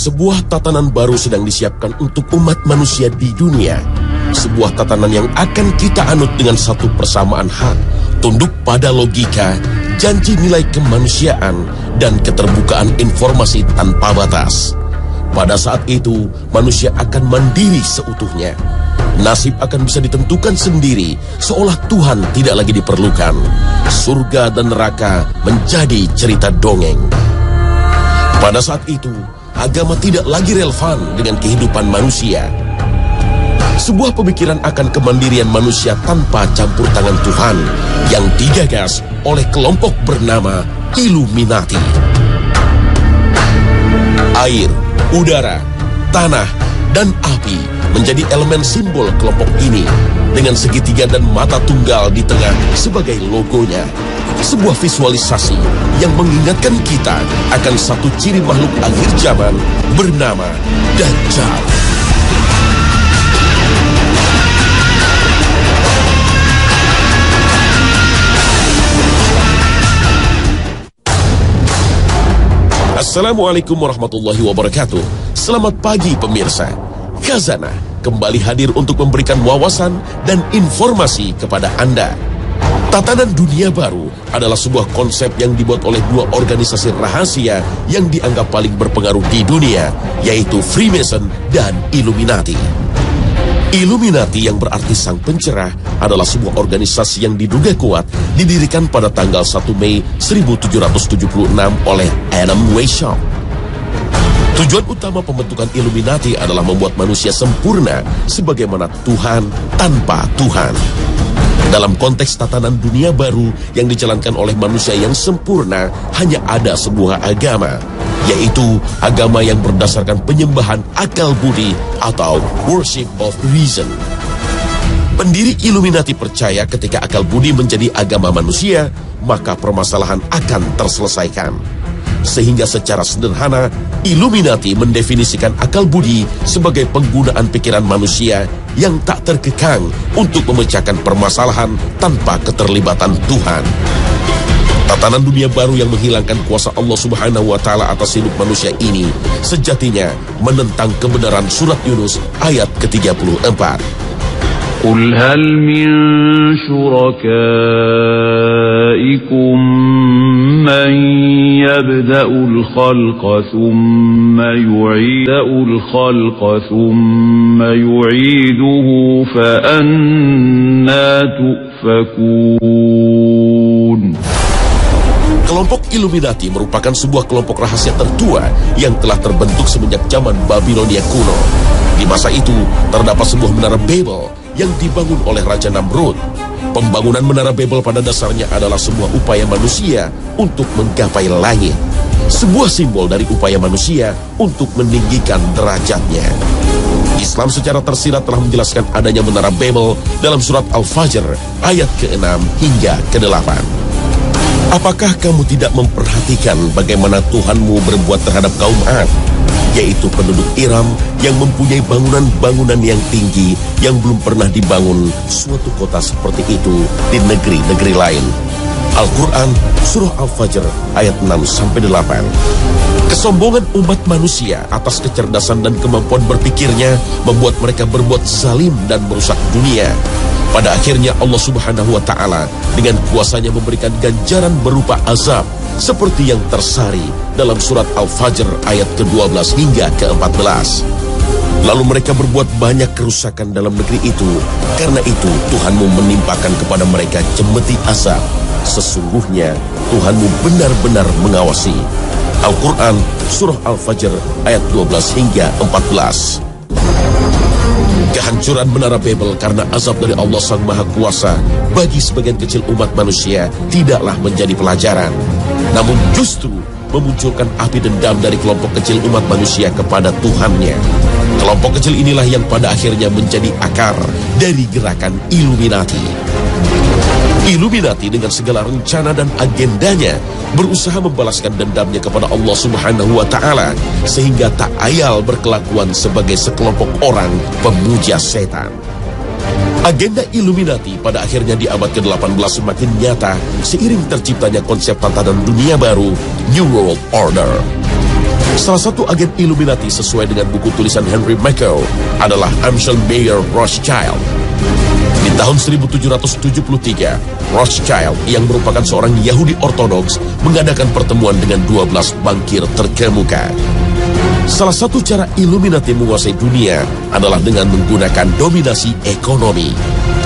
Sebuah tatanan baru sedang disiapkan untuk umat manusia di dunia. Sebuah tatanan yang akan kita anut dengan satu persamaan hak, tunduk pada logika, janji nilai kemanusiaan, dan keterbukaan informasi tanpa batas. Pada saat itu, manusia akan mandiri seutuhnya. Nasib akan bisa ditentukan sendiri, seolah Tuhan tidak lagi diperlukan. Surga dan neraka menjadi cerita dongeng. Pada saat itu, agama tidak lagi relevan dengan kehidupan manusia. Sebuah pemikiran akan kemandirian manusia tanpa campur tangan Tuhan yang digagas oleh kelompok bernama Illuminati. Air, udara, tanah, dan api menjadi elemen simbol kelompok ini dengan segitiga dan mata tunggal di tengah sebagai logonya. Sebuah visualisasi yang mengingatkan kita akan satu ciri makhluk akhir zaman bernama Dajjal. Assalamualaikum warahmatullahi wabarakatuh. Selamat pagi pemirsa. Khazanah kembali hadir untuk memberikan wawasan dan informasi kepada Anda. Tatanan dunia baru adalah sebuah konsep yang dibuat oleh dua organisasi rahasia yang dianggap paling berpengaruh di dunia, yaitu Freemason dan Illuminati. Illuminati yang berarti sang pencerah adalah sebuah organisasi yang diduga kuat didirikan pada tanggal 1 Mei 1776 oleh Adam Weishaupt. Tujuan utama pembentukan Illuminati adalah membuat manusia sempurna sebagaimana Tuhan tanpa Tuhan. Dalam konteks tatanan dunia baru yang dijalankan oleh manusia yang sempurna, hanya ada sebuah agama, yaitu agama yang berdasarkan penyembahan akal budi atau worship of reason. Pendiri Illuminati percaya ketika akal budi menjadi agama manusia, maka permasalahan akan terselesaikan. Sehingga secara sederhana, Illuminati mendefinisikan akal budi sebagai penggunaan pikiran manusia yang tak terkekang untuk memecahkan permasalahan tanpa keterlibatan Tuhan. Tatanan dunia baru yang menghilangkan kuasa Allah Subhanahu wa Ta'ala atas hidup manusia ini sejatinya menentang kebenaran surat Yunus ayat ke-34. قل هل من شركائكم من يبدأ الخلق ثم يعيده فأنى تؤفكون. Kelompok Illuminati merupakan sebuah kelompok rahasia tertua yang telah terbentuk semenjak zaman Babilonia kuno. Di masa itu, terdapat sebuah menara Babel yang dibangun oleh Raja Namrud. Pembangunan menara Babel pada dasarnya adalah sebuah upaya manusia untuk menggapai langit. Sebuah simbol dari upaya manusia untuk meninggikan derajatnya. Islam secara tersirat telah menjelaskan adanya menara Babel dalam surat Al-Fajr ayat ke-6 hingga ke-8. Apakah kamu tidak memperhatikan bagaimana Tuhanmu berbuat terhadap kaum Ad, yaitu penduduk Iram yang mempunyai bangunan-bangunan yang tinggi yang belum pernah dibangun suatu kota seperti itu di negeri-negeri lain. Al-Quran Surah Al-Fajr ayat 6-8. Kesombongan umat manusia atas kecerdasan dan kemampuan berpikirnya membuat mereka berbuat zalim dan merusak dunia. Pada akhirnya Allah Subhanahu wa Ta'ala dengan kuasanya memberikan ganjaran berupa azab seperti yang tersari dalam surat Al-Fajr ayat ke-12 hingga ke-14. Lalu mereka berbuat banyak kerusakan dalam negeri itu. Karena itu Tuhanmu menimpakan kepada mereka cemeti azab. Sesungguhnya Tuhanmu benar-benar mengawasi. Al-Quran Surah Al-Fajr ayat 12 hingga 14. Kehancuran menara Babel karena azab dari Allah Sang Maha Kuasa bagi sebagian kecil umat manusia tidaklah menjadi pelajaran, namun justru memunculkan api dendam dari kelompok kecil umat manusia kepada Tuhannya. Kelompok kecil inilah yang pada akhirnya menjadi akar dari gerakan Illuminati. Illuminati dengan segala rencana dan agendanya berusaha membalaskan dendamnya kepada Allah Subhanahu wa Ta'ala sehingga tak ayal berkelakuan sebagai sekelompok orang pemuja setan. Agenda Illuminati pada akhirnya di abad ke-18 semakin nyata seiring terciptanya konsep tatanan dunia baru New World Order. Salah satu agen Illuminati sesuai dengan buku tulisan Henry Mackau adalah Amschel Meyer Rothschild. Di tahun 1773, Rothschild yang merupakan seorang Yahudi Ortodoks mengadakan pertemuan dengan 12 bankir terkemuka. Salah satu cara Illuminati menguasai dunia adalah dengan menggunakan dominasi ekonomi.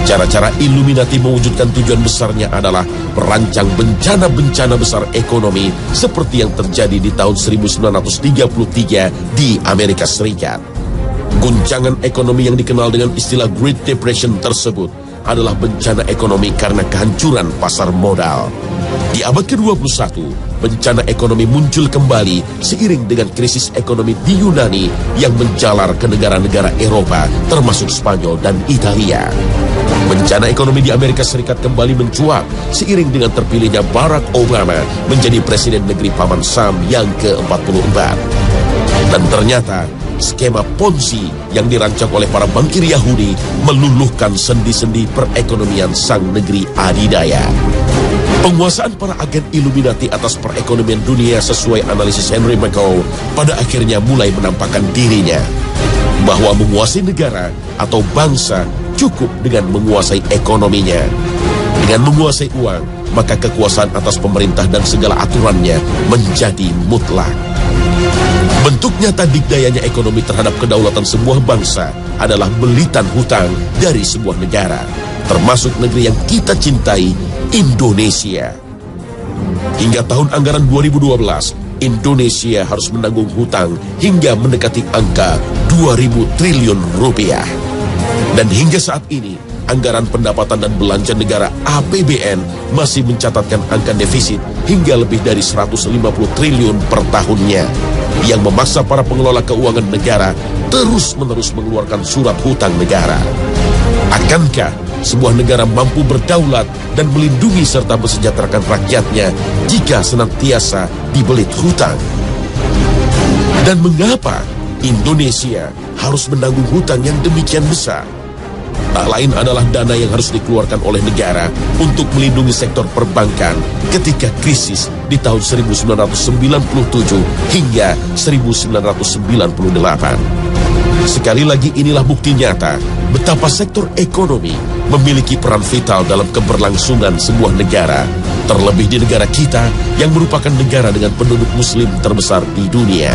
Cara-cara Illuminati mewujudkan tujuan besarnya adalah merancang bencana-bencana besar ekonomi seperti yang terjadi di tahun 1933 di Amerika Serikat. Guncangan ekonomi yang dikenal dengan istilah Great Depression tersebut adalah bencana ekonomi karena kehancuran pasar modal. Di abad ke-21, bencana ekonomi muncul kembali seiring dengan krisis ekonomi di Yunani yang menjalar ke negara-negara Eropa termasuk Spanyol dan Italia. Bencana ekonomi di Amerika Serikat kembali mencuat seiring dengan terpilihnya Barack Obama menjadi presiden negeri Paman Sam yang ke-44. Dan ternyata skema Ponzi yang dirancang oleh para bankir Yahudi meluluhkan sendi-sendi perekonomian sang negeri adidaya. Penguasaan para agen Illuminati atas perekonomian dunia sesuai analisis Henry Mackau pada akhirnya mulai menampakkan dirinya bahwa menguasai negara atau bangsa cukup dengan menguasai ekonominya. Dengan menguasai uang, maka kekuasaan atas pemerintah dan segala aturannya menjadi mutlak. Bentuk nyata dikdayanya ekonomi terhadap kedaulatan sebuah bangsa adalah belitan hutang dari sebuah negara, termasuk negeri yang kita cintai, Indonesia. Hingga tahun anggaran 2012, Indonesia harus menanggung hutang hingga mendekati angka 2.000 triliun rupiah. Dan hingga saat ini, anggaran pendapatan dan belanja negara APBN masih mencatatkan angka defisit hingga lebih dari 150 triliun per tahunnya, yang memaksa para pengelola keuangan negara terus-menerus mengeluarkan surat hutang negara. Akankah sebuah negara mampu berdaulat dan melindungi serta mensejahterakan rakyatnya jika senantiasa dibelit hutang? Dan mengapa Indonesia harus menanggung hutang yang demikian besar? Tak lain adalah dana yang harus dikeluarkan oleh negara untuk melindungi sektor perbankan ketika krisis di tahun 1997 hingga 1998. Sekali lagi inilah bukti nyata betapa sektor ekonomi memiliki peran vital dalam keberlangsungan sebuah negara, terlebih di negara kita yang merupakan negara dengan penduduk muslim terbesar di dunia.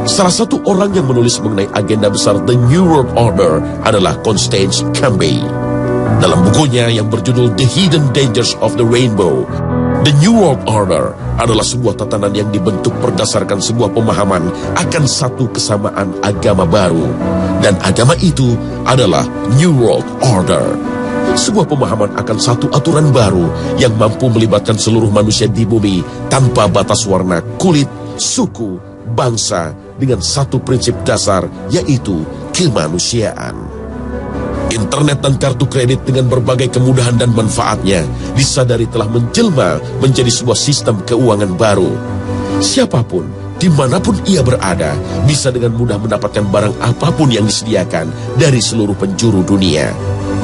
Salah satu orang yang menulis mengenai agenda besar The New World Order adalah Constance Cambay. Dalam bukunya yang berjudul The Hidden Dangers of the Rainbow, The New World Order adalah sebuah tatanan yang dibentuk berdasarkan sebuah pemahaman akan satu kesamaan agama baru. Dan agama itu adalah New World Order. Sebuah pemahaman akan satu aturan baru yang mampu melibatkan seluruh manusia di bumi tanpa batas warna, kulit, suku, bangsa, dengan satu prinsip dasar, yaitu kemanusiaan. Internet dan kartu kredit dengan berbagai kemudahan dan manfaatnya disadari telah menjelma menjadi sebuah sistem keuangan baru. Siapapun, dimanapun ia berada, bisa dengan mudah mendapatkan barang apapun yang disediakan dari seluruh penjuru dunia.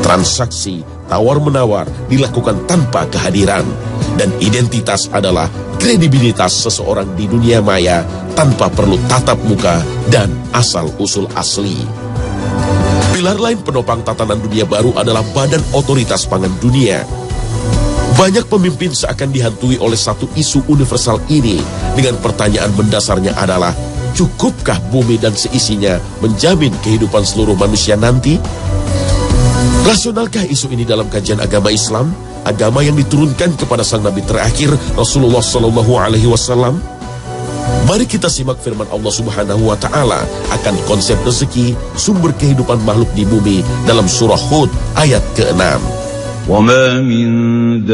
Transaksi tawar-menawar dilakukan tanpa kehadiran, dan identitas adalah kredibilitas seseorang di dunia maya tanpa perlu tatap muka dan asal-usul asli. Pilar lain penopang tatanan dunia baru adalah Badan Otoritas Pangan Dunia. Banyak pemimpin seakan dihantui oleh satu isu universal ini dengan pertanyaan mendasarnya adalah, cukupkah bumi dan seisinya menjamin kehidupan seluruh manusia nanti? Rasionalkah isu ini dalam kajian agama Islam, agama yang diturunkan kepada sang Nabi terakhir Rasulullah SAW? Mari kita simak firman Allah Subhanahu wa Ta'ala akan konsep rezeki, sumber kehidupan makhluk di bumi dalam surah Hud ayat ke-6. وَمَا مِن دَابَّةٍ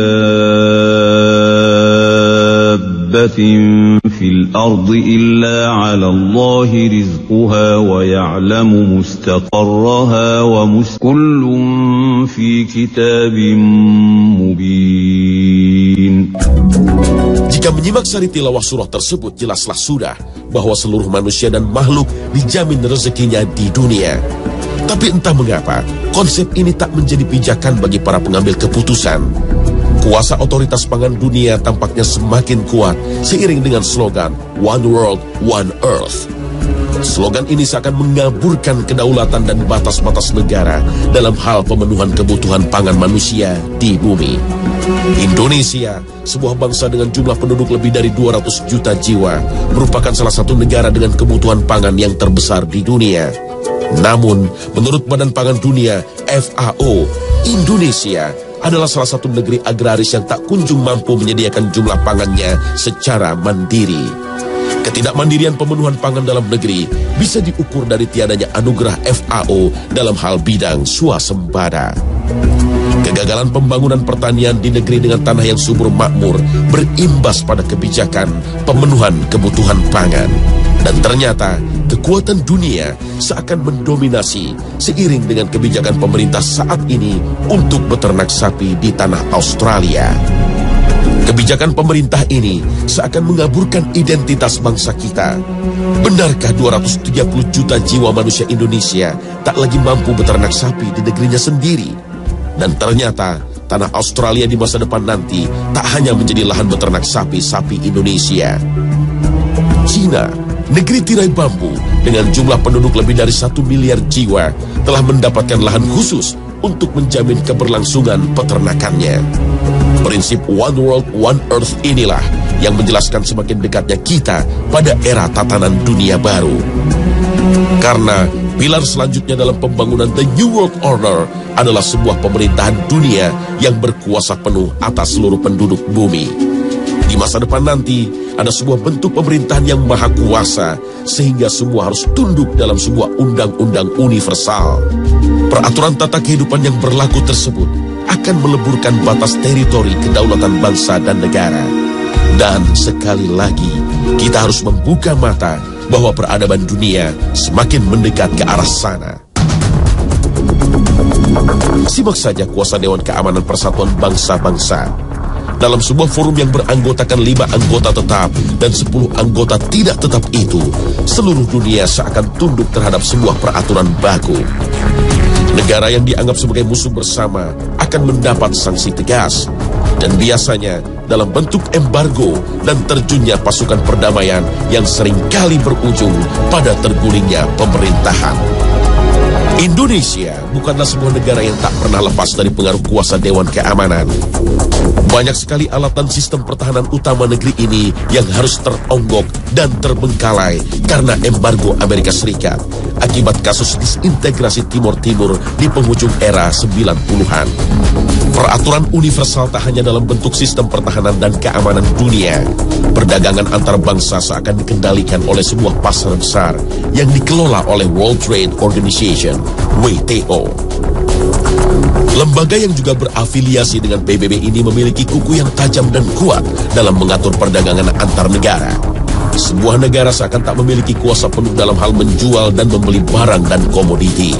فِي الْأَرْضِ إِلَّا عَلَى اللَّهِ رِزْقُهَا وَيَعْلَمُ مُسْتَقَرَّهَا كُلٌّ فِي كِتَابٍ مُبِينٍ. Jika menyimak sari tilawah surah tersebut, jelaslah sudah bahwa seluruh manusia dan makhluk dijamin rezekinya di dunia. Tapi entah mengapa, konsep ini tak menjadi pijakan bagi para pengambil keputusan. Kuasa otoritas pangan dunia tampaknya semakin kuat seiring dengan slogan One World, One Earth. Slogan ini seakan mengaburkan kedaulatan dan batas-batas negara dalam hal pemenuhan kebutuhan pangan manusia di bumi. Indonesia, sebuah bangsa dengan jumlah penduduk lebih dari 200 juta jiwa, merupakan salah satu negara dengan kebutuhan pangan yang terbesar di dunia. Namun, menurut Badan Pangan Dunia, FAO, Indonesia adalah salah satu negeri agraris yang tak kunjung mampu menyediakan jumlah pangannya secara mandiri. Ketidakmandirian pemenuhan pangan dalam negeri bisa diukur dari tiadanya anugerah FAO dalam hal bidang swasembada. Kegagalan pembangunan pertanian di negeri dengan tanah yang subur makmur berimbas pada kebijakan pemenuhan kebutuhan pangan. Dan ternyata kekuatan dunia seakan mendominasi seiring dengan kebijakan pemerintah saat ini untuk beternak sapi di tanah Australia. Kebijakan pemerintah ini seakan mengaburkan identitas bangsa kita. Benarkah 230 juta jiwa manusia Indonesia tak lagi mampu beternak sapi di negerinya sendiri? Dan ternyata tanah Australia di masa depan nanti tak hanya menjadi lahan beternak sapi-sapi Indonesia. Cina, negeri tirai bambu dengan jumlah penduduk lebih dari 1 miliar jiwa, telah mendapatkan lahan khusus untuk menjamin keberlangsungan peternakannya. Prinsip One World, One Earth inilah yang menjelaskan semakin dekatnya kita pada era tatanan dunia baru. Karena pilar selanjutnya dalam pembangunan The New World Order adalah sebuah pemerintahan dunia yang berkuasa penuh atas seluruh penduduk bumi. Di masa depan nanti, ada sebuah bentuk pemerintahan yang maha kuasa, sehingga semua harus tunduk dalam sebuah undang-undang universal. Peraturan tata kehidupan yang berlaku tersebut akan meleburkan batas teritori kedaulatan bangsa dan negara. Dan sekali lagi, kita harus membuka mata bahwa peradaban dunia semakin mendekat ke arah sana. Simak saja kuasa Dewan Keamanan Persatuan Bangsa-Bangsa. Dalam sebuah forum yang beranggotakan 5 anggota tetap dan 10 anggota tidak tetap itu, seluruh dunia seakan tunduk terhadap sebuah peraturan baku. Negara yang dianggap sebagai musuh bersama akan mendapat sanksi tegas, dan biasanya dalam bentuk embargo dan terjunnya pasukan perdamaian yang seringkali berujung pada tergulingnya pemerintahan. Indonesia bukanlah sebuah negara yang tak pernah lepas dari pengaruh kuasa Dewan Keamanan. Banyak sekali alat dan sistem pertahanan utama negeri ini yang harus teronggok dan terbengkalai karena embargo Amerika Serikat akibat kasus disintegrasi Timur Timur di penghujung era 90-an. Peraturan universal tak hanya dalam bentuk sistem pertahanan dan keamanan dunia. Perdagangan antar bangsa seakan dikendalikan oleh sebuah pasar besar yang dikelola oleh World Trade Organization, WTO. Lembaga yang juga berafiliasi dengan PBB ini memiliki kuku yang tajam dan kuat dalam mengatur perdagangan antar negara. Sebuah negara seakan tak memiliki kuasa penuh dalam hal menjual dan membeli barang dan komoditi.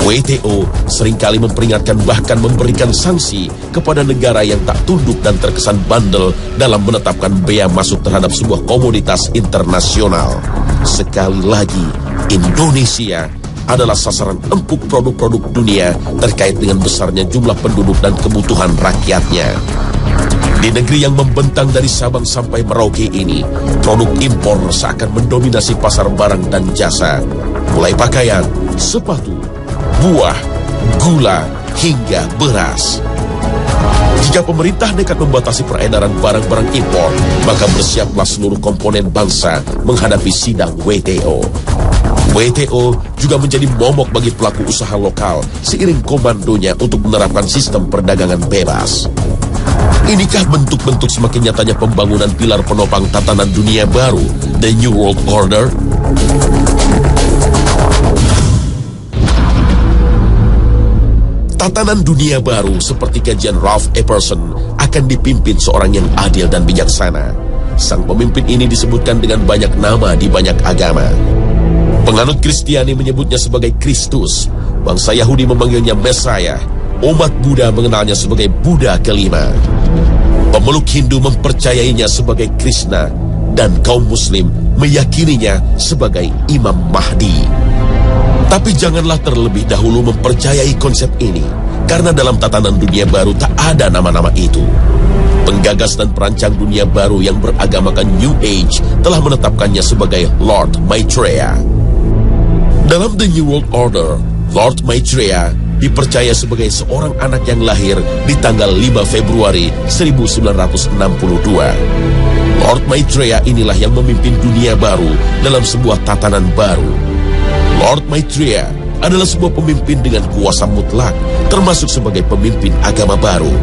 WTO seringkali memperingatkan bahkan memberikan sanksi kepada negara yang tak tunduk dan terkesan bandel dalam menetapkan bea masuk terhadap sebuah komoditas internasional. Sekali lagi, Indonesia adalah sasaran empuk produk-produk dunia terkait dengan besarnya jumlah penduduk dan kebutuhan rakyatnya. Di negeri yang membentang dari Sabang sampai Merauke ini, produk impor seakan mendominasi pasar barang dan jasa, mulai pakaian, sepatu, buah, gula, hingga beras. Jika pemerintah nekat membatasi peredaran barang-barang impor, maka bersiaplah seluruh komponen bangsa menghadapi sidang WTO. WTO juga menjadi momok bagi pelaku usaha lokal seiring komandonya untuk menerapkan sistem perdagangan bebas. Inikah bentuk-bentuk semakin nyatanya pembangunan pilar penopang tatanan dunia baru, The New World Order? Tatanan dunia baru seperti kajian Ralph Epperson akan dipimpin seorang yang adil dan bijaksana. Sang pemimpin ini disebutkan dengan banyak nama di banyak agama. Penganut Kristiani menyebutnya sebagai Kristus, bangsa Yahudi memanggilnya Mesiah, umat Buddha mengenalnya sebagai Buddha kelima. Pemeluk Hindu mempercayainya sebagai Krishna, dan kaum Muslim meyakininya sebagai Imam Mahdi. Tapi janganlah terlebih dahulu mempercayai konsep ini, karena dalam tatanan dunia baru tak ada nama-nama itu. Penggagas dan perancang dunia baru yang beragamakan New Age telah menetapkannya sebagai Lord Maitreya. Dalam The New World Order, Lord Maitreya dipercaya sebagai seorang anak yang lahir di tanggal 5 Februari 1962. Lord Maitreya inilah yang memimpin dunia baru dalam sebuah tatanan baru. Lord Maitreya adalah sebuah pemimpin dengan kuasa mutlak, termasuk sebagai pemimpin agama baru.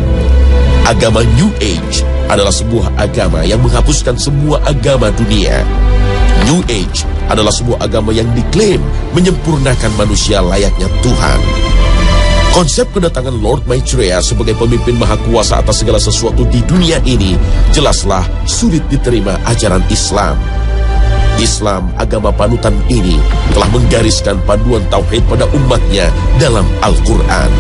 Agama New Age adalah sebuah agama yang menghapuskan semua agama dunia. New Age adalah sebuah agama yang diklaim menyempurnakan manusia layaknya Tuhan. Konsep kedatangan Lord Maitreya sebagai pemimpin maha kuasa atas segala sesuatu di dunia ini jelaslah sulit diterima ajaran Islam. Islam, agama panutan ini, telah menggariskan panduan tauhid pada umatnya dalam Al-Quran.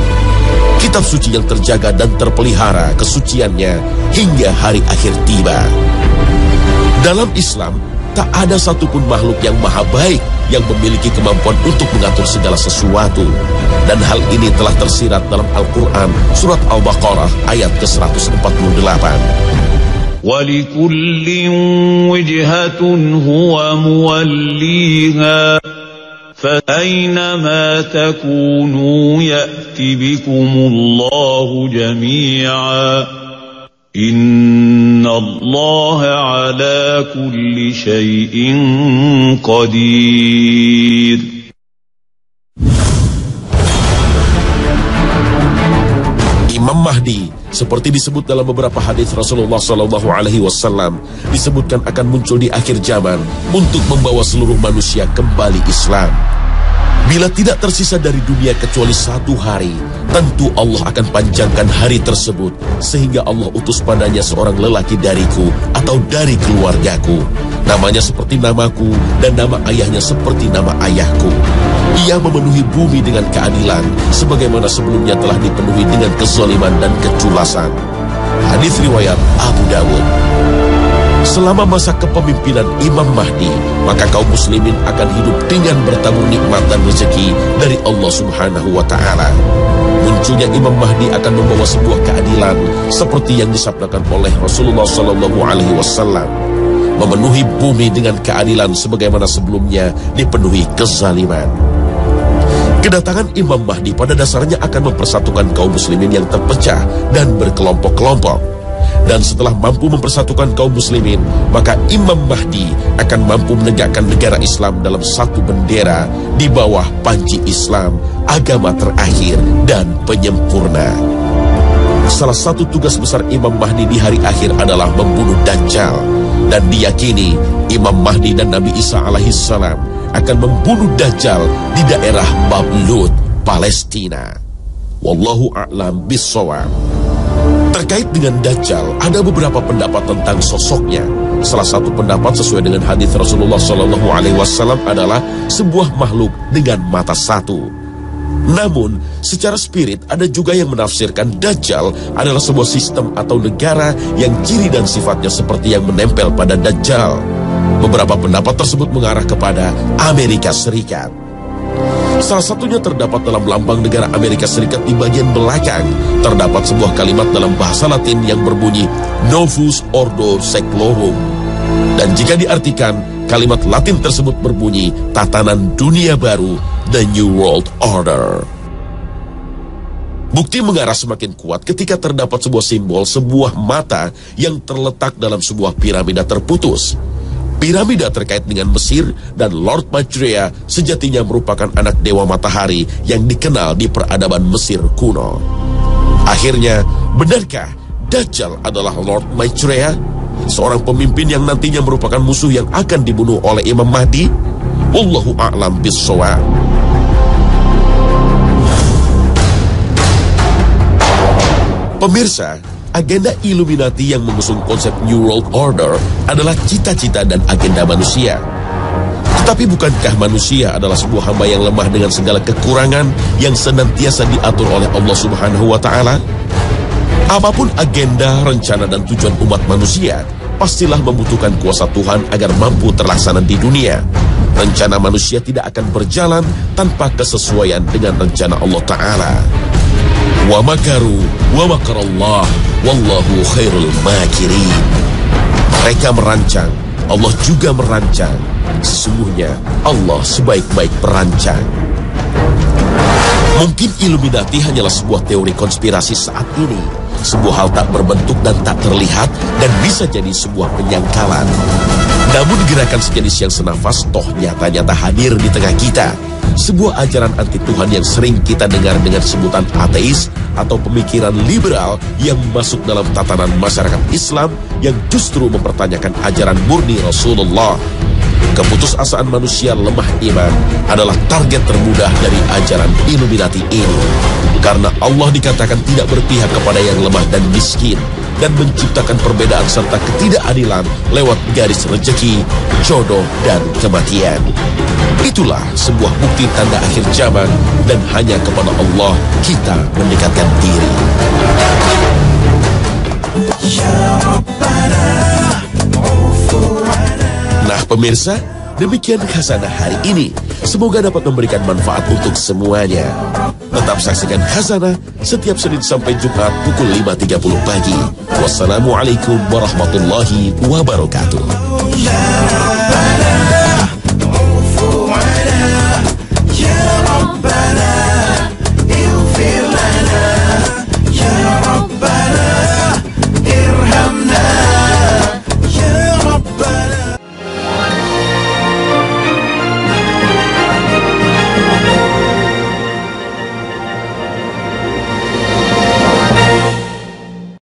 Kitab suci yang terjaga dan terpelihara kesuciannya hingga hari akhir tiba. Dalam Islam, tak ada satupun makhluk yang maha baik yang memiliki kemampuan untuk mengatur segala sesuatu. Dan hal ini telah tersirat dalam Al-Quran, surat Al-Baqarah ayat ke-148. وَلِكُلٍّ وِجْهَةٌ هُوَ مُوَلِّيهَا فَأَيْنَمَا تَكُونُوا يَأْتِ بِكُمُ اللَّهُ جَمِيعًا إِنَّ اللَّهَ عَلَى كُلِّ شَيْءٍ قَدِيرٌ. Imam Mahdi, seperti disebut dalam beberapa hadis Rasulullah SAW, disebutkan akan muncul di akhir zaman untuk membawa seluruh manusia kembali Islam. Bila tidak tersisa dari dunia kecuali 1 hari, tentu Allah akan panjangkan hari tersebut, sehingga Allah utus padanya seorang lelaki dariku atau dari keluargaku. Namanya seperti namaku dan nama ayahnya seperti nama ayahku. Ia memenuhi bumi dengan keadilan, sebagaimana sebelumnya telah dipenuhi dengan kezaliman dan keculasan. Hadis riwayat Abu Dawud. Selama masa kepemimpinan Imam Mahdi, maka kaum muslimin akan hidup dengan bertabur nikmat dan rezeki dari Allah Subhanahu wa Ta'ala. Munculnya Imam Mahdi akan membawa sebuah keadilan seperti yang disabdakan oleh Rasulullah SAW, memenuhi bumi dengan keadilan sebagaimana sebelumnya dipenuhi kezaliman. Kedatangan Imam Mahdi pada dasarnya akan mempersatukan kaum muslimin yang terpecah dan berkelompok-kelompok. Dan setelah mampu mempersatukan kaum muslimin, maka Imam Mahdi akan mampu menegakkan negara Islam dalam satu bendera di bawah panji Islam, agama terakhir dan penyempurna. Salah satu tugas besar Imam Mahdi di hari akhir adalah membunuh Dajjal. Dan diyakini Imam Mahdi dan Nabi Isa alaihissalam akan membunuh Dajjal di daerah Bab Lut, Palestina. Wallahu a'lam bissawab. Terkait dengan Dajjal, ada beberapa pendapat tentang sosoknya. Salah satu pendapat sesuai dengan hadis Rasulullah SAW adalah sebuah makhluk dengan mata satu. Namun, secara spirit ada juga yang menafsirkan Dajjal adalah sebuah sistem atau negara yang ciri dan sifatnya seperti yang menempel pada Dajjal. Beberapa pendapat tersebut mengarah kepada Amerika Serikat. Salah satunya terdapat dalam lambang negara Amerika Serikat di bagian belakang. Terdapat sebuah kalimat dalam bahasa Latin yang berbunyi Novus Ordo Seclorum. Dan jika diartikan, kalimat Latin tersebut berbunyi tatanan dunia baru, The New World Order. Bukti mengarah semakin kuat ketika terdapat sebuah simbol sebuah mata yang terletak dalam sebuah piramida terputus. Piramida terkait dengan Mesir dan Lord Maitreya sejatinya merupakan anak dewa matahari yang dikenal di peradaban Mesir kuno. Akhirnya, benarkah Dajjal adalah Lord Maitreya? Seorang pemimpin yang nantinya merupakan musuh yang akan dibunuh oleh Imam Mahdi? Wallahu a'lam bissawab. Pemirsa, agenda Illuminati yang mengusung konsep New World Order adalah cita-cita dan agenda manusia. Tetapi bukankah manusia adalah sebuah hamba yang lemah dengan segala kekurangan yang senantiasa diatur oleh Allah Subhanahu wa Ta'ala? Apapun agenda, rencana, dan tujuan umat manusia, pastilah membutuhkan kuasa Tuhan agar mampu terlaksana di dunia. Rencana manusia tidak akan berjalan tanpa kesesuaian dengan rencana Allah Ta'ala. Wa makaru wa makarallah wallahu khairul makirin. Mereka merancang, Allah juga merancang. Sesungguhnya Allah sebaik-baik perancang. Mungkin Illuminati hanyalah sebuah teori konspirasi saat ini, sebuah hal tak berbentuk dan tak terlihat, dan bisa jadi sebuah penyangkalan. Namun gerakan sejenis yang senafas toh nyata-nyata hadir di tengah kita. Sebuah ajaran anti Tuhan yang sering kita dengar dengan sebutan ateis atau pemikiran liberal yang masuk dalam tatanan masyarakat Islam yang justru mempertanyakan ajaran murni Rasulullah. Keputusasaan manusia lemah iman adalah target termudah dari ajaran Illuminati ini. Karena Allah dikatakan tidak berpihak kepada yang lemah dan miskin, dan menciptakan perbedaan serta ketidakadilan lewat garis rezeki, jodoh, dan kematian. Itulah sebuah bukti tanda akhir zaman, dan hanya kepada Allah kita mendekatkan diri. Nah pemirsa, demikian Khazanah hari ini. Semoga dapat memberikan manfaat untuk semuanya. Tetap saksikan Khazanah setiap Senin sampai Jumat pukul 5.30 pagi. Wassalamualaikum warahmatullahi wabarakatuh.